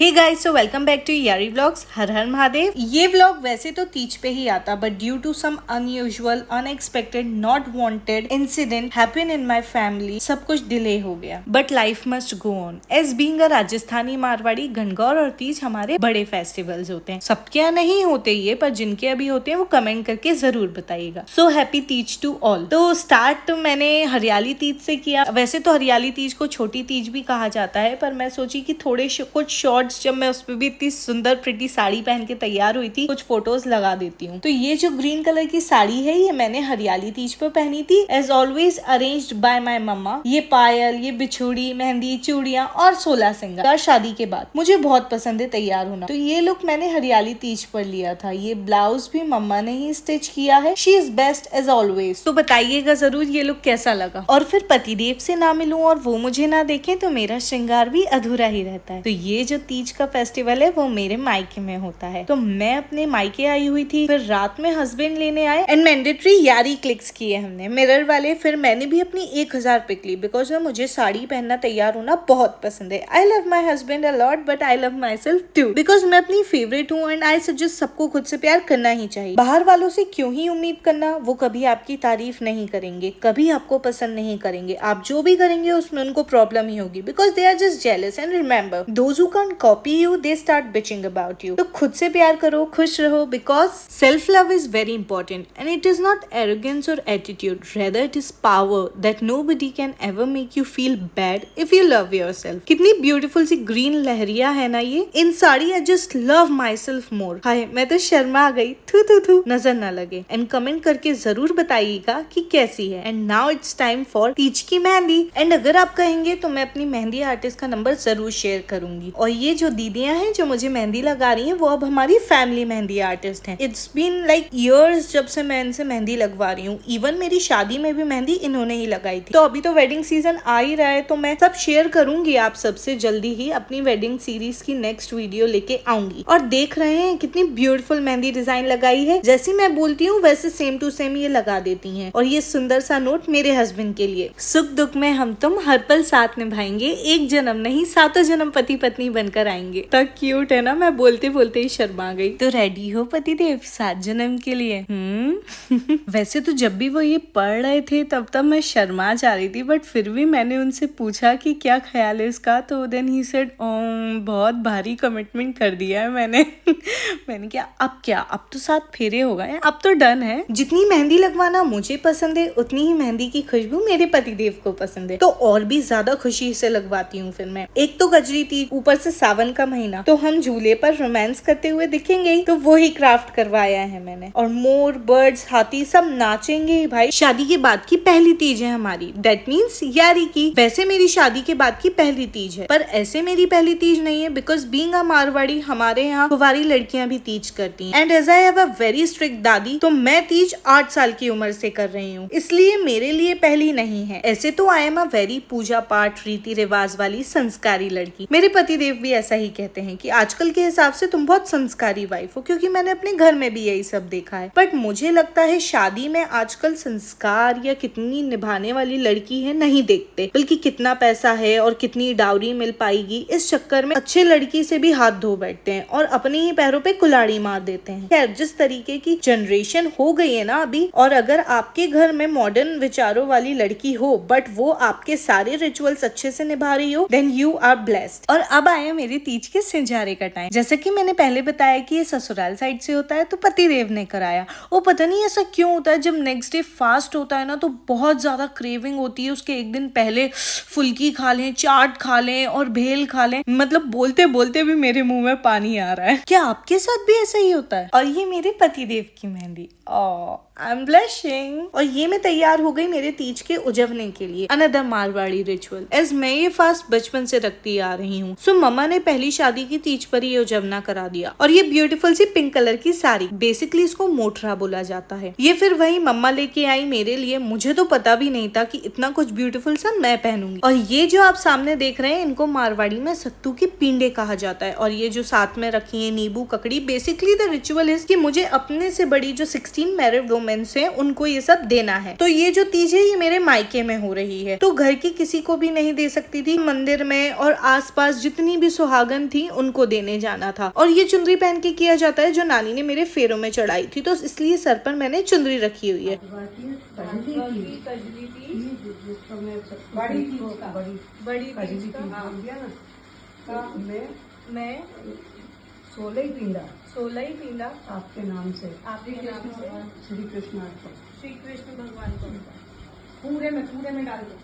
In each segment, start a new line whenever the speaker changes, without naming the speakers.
Hey guys, so welcome back to Yaari vlogs. हर हर महादेव। ये व्लॉग वैसे तो तीज पे ही आता, but due to some unusual, unexpected, not wanted incident happen in my family, सब कुछ डिले हो गया। But life must go on. As being a Rajasthani Marwari, Gangaur और तीज हमारे बड़े फेस्टिवल्स होते हैं। सबके यहाँ नहीं होते ये, पर जिनके अभी होते हैं वो कमेंट करके जरूर बताइएगा। So happy Teej to all. तो स्टार्ट मैंने हरियाली तीज से किया। वैसे तो हरियाली तीज को छोटी तीज भी कहा जाता है, पर मैं सोची कि थोड़े कुछ शॉर्ट जब मैं उसपे भी इतनी सुंदर प्रिटी साड़ी पहन के तैयार हुई थी, कुछ फोटोज लगा देती हूँ। तो ये जो ग्रीन कलर की साड़ी है, ये मैंने हरियाली तीज पर पहनी थी, as always arranged by my mamma. ये पायल, ये बिछुड़ी, मेहंदी, चूड़ियां और 16 सिंगार शादी के बाद मुझे बहुत पसंद है तैयार होना। तो ये लुक मैंने हरियाली तीज पर लिया था। ये ब्लाउज भी मम्मा ने ही स्टिच किया है। She is best as always. तो बताइएगा जरूर ये लुक कैसा लगा। और फिर पतिदेव से ना मिलूं और वो मुझे ना देखें तो मेरा श्रृंगार भी अधूरा ही रहता है। तो ये जो तीज का फेस्टिवल है वो मेरे मायके में होता है। तो मैं अपने मायके आई हुई थी, फिर रात में हस्बैंड लेने आए एंड मैंडेटरी यारी क्लिक्स किए हमने मिरर वाले। फिर मैंने भी अपनी 1000 पिक ली, बिकॉज मुझे साड़ी पहनना, तैयार होना बहुत पसंद है। I love my husband a lot, but I love myself too, because मैं अपनी फेवरेट हूँ एंड आई सजेस्ट सबको खुद से प्यार करना ही चाहिए। बाहर वालों से क्यों ही उम्मीद करना, वो कभी आपकी तारीफ नहीं करेंगे, कभी आपको पसंद नहीं करेंगे। आप जो भी करेंगे उसमें उनको प्रॉब्लम ही होगी, because they are just jealous. And remember, those who can't copy you, they start bitching about you. तो खुद से प्यार करो, खुश रहो, because self love is very important and it is not arrogance और attitude, rather it is power that nobody can ever make you feel bad if you love yourself. कितनी beautiful sea green लहरिया है ना ये in sari. I just love myself more. Hi, मैं तो शर्मा आ गई। थू थू थू, नजर ना लगे। एंड कमेंट करके जरूर बताइएगा कि कैसी है। And now it's time for Teej की मेहंदी। एंड अगर आप कहेंगे तो मैं अपनी मेहंदी आर्टिस्ट का नंबर जरूर शेयर करूंगी। और ये जो दीदियां हैं जो मुझे मेहंदी लगा रही हैं, वो अब हमारी फैमिली मेहंदी आर्टिस्ट हैं। इट्स बीन लाइक ईयर्स जब से मैं इनसे मेहंदी लगवा रही हूँ। इवन मेरी शादी में भी मेहंदी इन्होंने ही लगाई थी। तो अभी तो वेडिंग सीजन आ ही रहा है, तो मैं सब शेयर करूंगी आप सबसे जल्दी ही। अपनी वेडिंग सीरीज की नेक्स्ट वीडियो लेके आऊंगी। और देख रहे हैं कितनी ब्यूटीफुल मेहंदी डिजाइन लगाई है। जैसी मैं बोलती हूँ वैसे सेम टू सेम ये लगा देती हैं। और ये सुंदर सा नोट मेरे हस्बैंड के लिए, सुख दुख में हम तुम हर पल साथ निभाएंगे, एक जन्म नहीं 7 जन्म पति पत्नी बनकर आएंगे। तो क्यूट है ना, मैं बोलते बोलते ही शर्मा गई। तो रेडी हो पतिदेव 7 जन्म के लिए? वैसे तो जब भी वो ये पढ़ रहे थे तब मैं शर्मा जा रही थी, बट फिर भी मैंने उनसे पूछा कि क्या ख्याल है इसका, तो देन ही सेड बहुत भारी कमिटमेंट कर दिया है मैंने। मैंने क्या अब तो 7 फेरे हो गए, अब तो डन है। जितनी मेहंदी लगवाना मुझे पसंद है, उतनी ही मेहंदी की खुशबू मेरे पतिदेव को पसंद है, तो और भी ज्यादा खुशी से लगवाती हूँ फिर मैं। एक तो गजरी थी, ऊपर से सावन का महीना, तो हम झूले पर रोमांस करते हुए दिखेंगे ही, तो वो ही क्राफ्ट करवाया है मैंने। और मोर, बर्ड्स, हाथी सब नाचेंगे ही भाई। शादी के बाद की पहली तीज है हमारी, दैट मीन्स यारी की। वैसे मेरी शादी के बाद की पहली तीज है, पर ऐसे मेरी पहली तीज नहीं है, बिकॉज बीइंग अ मारवाड़ी हमारे यहाँ कुंवारी लड़कियां भी तीज करती हैं। And as I have a very strict दादी, तो मैं तीज 8 साल की उम्र से कर रही हूँ, इसलिए मेरे लिए पहली नहीं है। ऐसे तो आई एम अ वेरी पूजा पाठ, रीति रिवाज वाली संस्कारी लड़की। मेरे पतिदेव भी ऐसा ही कहते हैं कि आजकल के हिसाब से तुम बहुत संस्कारी वाइफ हो, क्योंकि मैंने अपने घर में भी यही सब देखा है। बट मुझे लगता है शादी में आजकल संस्कार या कितनी निभाने वाली लड़की है नहीं देखते, बल्कि कितना पैसा है और कितनी डाउरी मिल पाएगी, इस चक्कर में अच्छे लड़की से भी हाथ धो बैठते हैं और अपने ही पैरों पे कुल्हाड़ी मार देते हैं। खैर, जिस तरीके की जनरेशन हो गई है ना अभी, और अगर आपके घर में मॉडर्न विचारों वाली लड़की हो बट वो आपके सारे रिचुअल्स अच्छे से निभा रही हो, देन यू आर ब्लेस्ड। और अब आया मेरी तीज के सिंजारे का टाइम। जैसे कि मैंने पहले बताया कि ये ससुराल साइड से होता है, तो पतिदेव ने कराया। वो पता नहीं ऐसा क्यों होता है, जब नेक्स्ट डे फास्ट होता है ना, तो बहुत ज्यादा क्रेविंग होती है उसके एक दिन पहले फुल्की खा लें, चाट खा लें और भेल खा लें। मतलब बोलते बोलते भी मेरे मुंह में पानी आ रहा है। क्या आपके साथ भी ऐसा ही होता है? और ये मेरे पतिदेव की मेहंदी, आई एम ब्लशिंग। और ये मैं तैयार हो गई मेरे तीज के उजवने के लिए, अनदर मारवाड़ी रिचुअल। एज मैं ये फास्ट बचपन से रखती आ रही हूँ, सो मम्मा ने पहली शादी की तीज पर ही उजवना करा दिया। और ये ब्यूटीफुल सी पिंक कलर की साड़ी, बेसिकली इसको मोटरा बोला जाता है। ये फिर वही मम्मा लेके आई मेरे लिए। मुझे तो पता भी नहीं था कि इतना कुछ ब्यूटीफुल सा मैं पहनूंगी। और ये जो आप सामने देख रहे हैं, इनको मारवाड़ी में सत्तू के पिंडे कहा जाता है। और ये जो साथ में रखी है नींबू ककड़ी, बेसिकली द रिचुअल इज कि मुझे अपने से बड़ी जो 16 मैरिड वुमेन्स हैं उनको ये सब देना है। तो ये जो तीज है ये मेरे मायके में हो रही है, तो घर की किसी को भी नहीं दे सकती थी। मंदिर में और आसपास जितनी भी सुहागन थी उनको देने जाना था। और ये चुनरी पहन के किया जाता है जो नानी ने मेरे फेरों में चढ़ाई थी, तो इसलिए सर पर मैंने चुनरी रखी हुई है।
मैं 16 ही पींदा आपके नाम से, श्री कृष्ण भगवान को पूरे में डाल दो।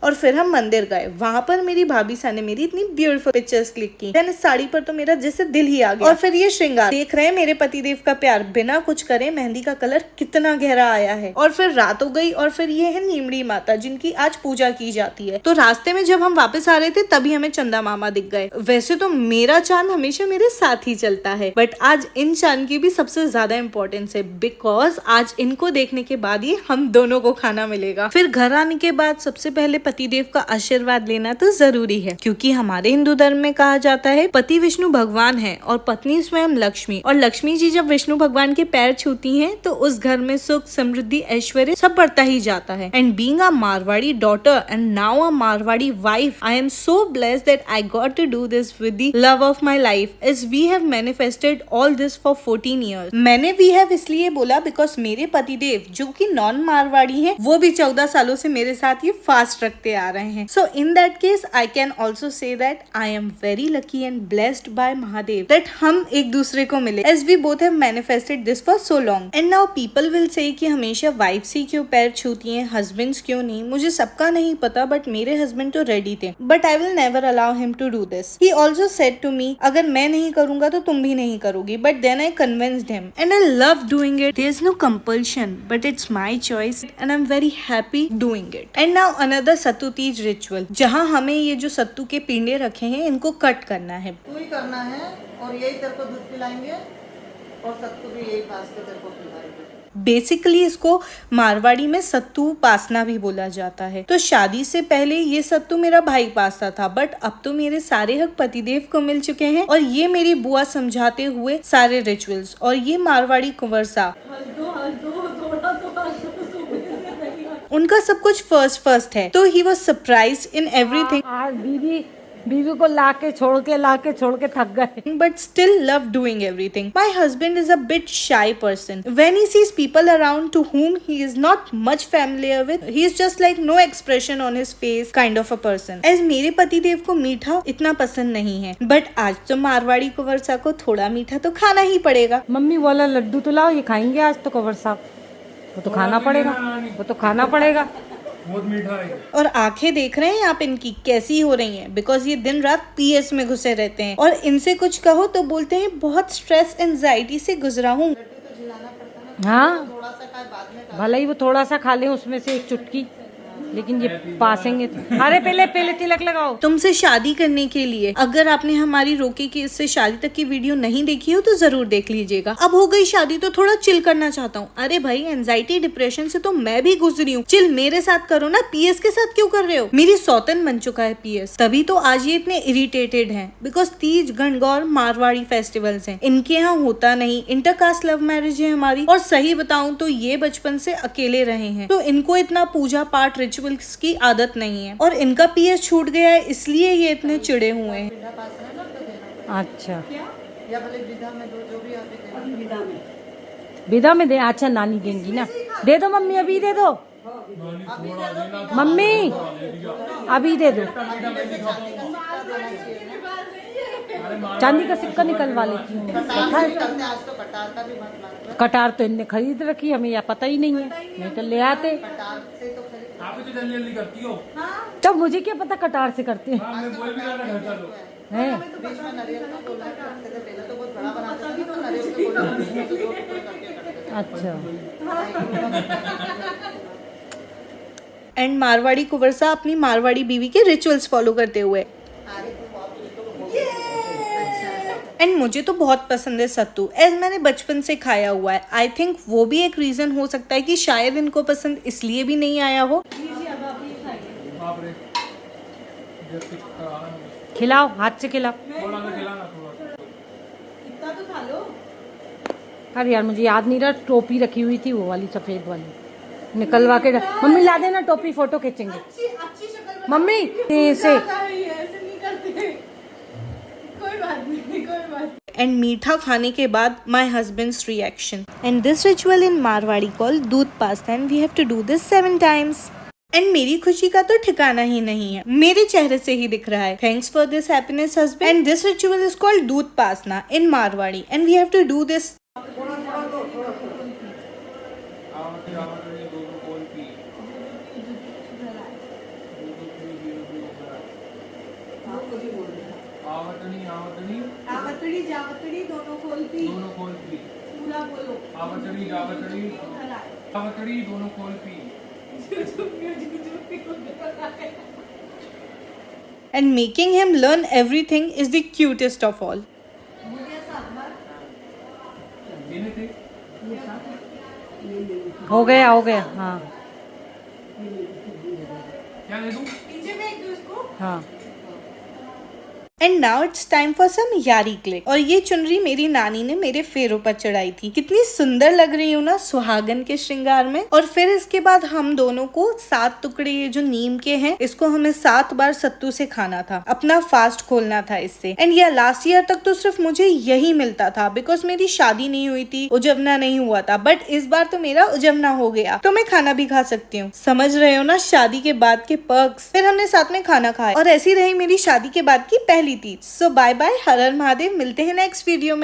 और फिर हम मंदिर गए। वहाँ पर मेरी भाभी सा ने मेरी इतनी ब्यूटीफुल पिक्चर्स क्लिक की। इस साड़ी पर तो मेरा जैसे दिल ही आ गया। और फिर ये श्रृंगार देख रहे हैं मेरे पतिदेव का प्यार बिना कुछ करे मेहंदी का कलर कितना गहरा आया है। और फिर रात हो गई और फिर ये है नीमड़ी माता जिनकी आज पूजा की जाती है। तो रास्ते में जब हम वापस आ रहे थे तभी हमें चंदा मामा दिख गए। वैसे तो मेरा चांद हमेशा मेरे साथ ही चलता है, बट आज इन चांद की भी सबसे ज्यादा इम्पोर्टेंस है, बिकॉज आज इनको देखने के बाद ही हम दोनों को खाना मिलेगा। फिर घर आने के बाद सबसे पहले पतिदेव का आशीर्वाद लेना तो जरूरी है, क्योंकि हमारे हिंदू धर्म में कहा जाता है पति विष्णु भगवान है और पत्नी स्वयं लक्ष्मी। और लक्ष्मी जी जब विष्णु भगवान के पैर छूती हैं तो उस घर में सुख समृद्धि ऐश्वर्य सब बढ़ता ही जाता है। And being a Marwari daughter and now a Marwari wife, I am so blessed that I got to do this with the love of my life, as we have manifested all this for 14 years. मैंने we have इसलिए बोला because मेरे पतिदेव जो कि non Marwari है वो भी 14 सालों से मेरे साथ ये फास्ट रखते आ रहे हैं। So in that case I can also say that I am very lucky and blessed by Mahadev that हम एक दूसरे को मिले, as we both have manifested this for so long. And now people will say कि हमेशा wives ही क्यों पैर छूती हैं, हस्बैंड्स क्यों नहीं। मुझे सबका नहीं पता, बट मेरे हस्बैंड तो रेडी थे, but I will never allow him to do this. He also said to me अगर मैं नहीं करूंगा तो तुम भी नहीं करोगी, but then I convinced him and I love doing it. There is no compulsion, but it's my choice and I'm very happy doing it. And now another sattu Teej ritual, जहाँ हमें ये जो सत्तू के पिंडे रखे हैं इनको कट करना है।
तू ही करना है और यही तेरे को दूध पिलाएंगे और सत्तू भी यही पास के तेरे को पिलाएंगे।
बेसिकली इसको मारवाड़ी में सत्तू पासना भी बोला जाता है। तो शादी से पहले ये सत्तू मेरा भाई पासता था, बट अब तो मेरे सारे हक पतिदेव को मिल चुके हैं और ये मेरी बुआ समझाते हुए सारे रिचुअल्स। और ये मारवाड़ी कुंवर सा उनका सब कुछ फर्स्ट है, तो he was surprise in everything.
बीवी को ला के छोड़ के थक गए,
but still love doing everything. My husband is a bit shy person. When he sees people around to whom he is not much familiar with, he is just like no expression on his face kind of a person. As मेरे पतिदेव को मीठा इतना पसंद नहीं है, but आज तो मारवाड़ी कुंवर सा को थोड़ा मीठा तो खाना ही पड़ेगा।
मम्मी बोला लड्डू तो लाओ, ये खाएंगे आज तो कंवर साहब, वो तो खाना पड़ेगा,
बहुत मीठा है।
और आंखें देख रहे हैं आप इनकी कैसी हो रही हैं, बिकॉज ये दिन रात पीएस में घुसे रहते हैं और इनसे कुछ कहो तो बोलते हैं बहुत स्ट्रेस एंजाइटी से गुजरा हूँ।
हाँ, भले ही वो थोड़ा सा खा ले उसमें से एक चुटकी, लेकिन ये पासेंगे। अरे पहले तिलक लगाओ।
तुमसे शादी करने के लिए अगर आपने हमारी रोके की इससे शादी तक की वीडियो नहीं देखी हो तो जरूर देख लीजिएगा। अब हो गई शादी तो थोड़ा चिल करना चाहता हूँ। अरे भाई एंजाइटी डिप्रेशन से तो मैं भी गुजरी हूँ, चिल मेरे साथ करो ना, पीएस के साथ क्यों कर रहे हो। मेरी सौतन बन चुका है पीएस, तभी तो आज ये इतने इरिटेटेड हैं, बिकॉज तीज गणगौर मारवाड़ी फेस्टिवल्स हैं, इनके यहाँ होता नहीं। इंटरकास्ट लव मैरिज है हमारी, और सही बताऊं तो ये बचपन से अकेले रहे हैं, तो इनको इतना पूजा पाठ रिचुअल्स की आदत नहीं है और इनका पीएस छूट गया है, इसलिए ये इतने चिड़े हुए हैं।
अच्छा,
या भले विधा में दो, जो भी आप
विदा में दे। अच्छा नानी देंगी ना, दे दो मम्मी, अभी दे दो मम्मी, अभी दे दो। चांदी का सिक्का निकलवा लेती हूँ। कटार तो इनने खरीद रखी, हमें या पता ही नहीं है, नहीं तो ले आते।
आप ही तो जल्दी करती हो।
तब मुझे क्या पता कटार से करते हैं।
हाँ, मैं बोल भी रहा था घर चलो।
हैं? अच्छा,
एंड मारवाड़ी कुंवरसा अपनी मारवाड़ी बीवी के रिचुअल्स फॉलो करते हुए। एंड मुझे तो बहुत पसंद है सत्तू, एज मैंने बचपन से खाया हुआ है। आई थिंक वो भी एक रीजन हो सकता है कि शायद इनको पसंद इसलिए भी नहीं आया हो।
खिलाओ, हाथ से खिलाओ। अरे यार मुझे याद नहीं रहा, टोपी रखी हुई थी वो वाली सफेद वाली। निकलवा के मम्मी ला देना टोपी, फोटो खींचेंगे।
अच्छी शक्ल
मम्मी से
ऐसे नहीं करते, कोई बात नहीं, कोई बात।
एंड मीठा खाने के बाद my husband's reaction and this ritual in Marwari call doodh pasna and we have to do this 7 times। एंड मेरी खुशी का तो ठिकाना ही नहीं है, मेरे चेहरे से ही दिख रहा है। Thanks for this happiness husband and this ritual is called doodh pasna in Marwari and we have to do this.
आवतनी आवतनी
आवतड़ी जावतड़ी दोनों खोलती,
दोनों खोल पी।
पूरा बोलो।
आवतनी जावतनी आवतनी दोनों खोल P.
And making him learn everything is the cutest of all.
देने थे
हो गया, हो गया। हाँ
क्या दे दूं?
पीछे फेंक दो इसको।
हाँ।
And now it's time for some Yaari click. और ये चुनरी मेरी नानी ने मेरे फेरों पर चढ़ाई थी। कितनी सुंदर लग रही हूँ ना सुहागन के श्रृंगार में। और फिर इसके बाद हम दोनों को 7 टुकड़े ये जो नीम के हैं, इसको हमें 7 बार सत्तू से खाना था, अपना फास्ट खोलना था इससे। एंड या लास्ट ईयर तक तो सिर्फ मुझे यही मिलता था बिकॉज मेरी शादी नहीं हुई थी, उजवना नहीं हुआ था। बट इस बार तो मेरा उजवना हो गया तो मैं खाना भी खा सकती हूँ। समझ रहे हो ना शादी के बाद के पर्क्स। फिर हमने साथ में खाना खाया और ऐसी रही मेरी शादी के बाद की पहली तीज। सो बाय बाय, हर हर महादेव। मिलते हैं नेक्स्ट वीडियो में।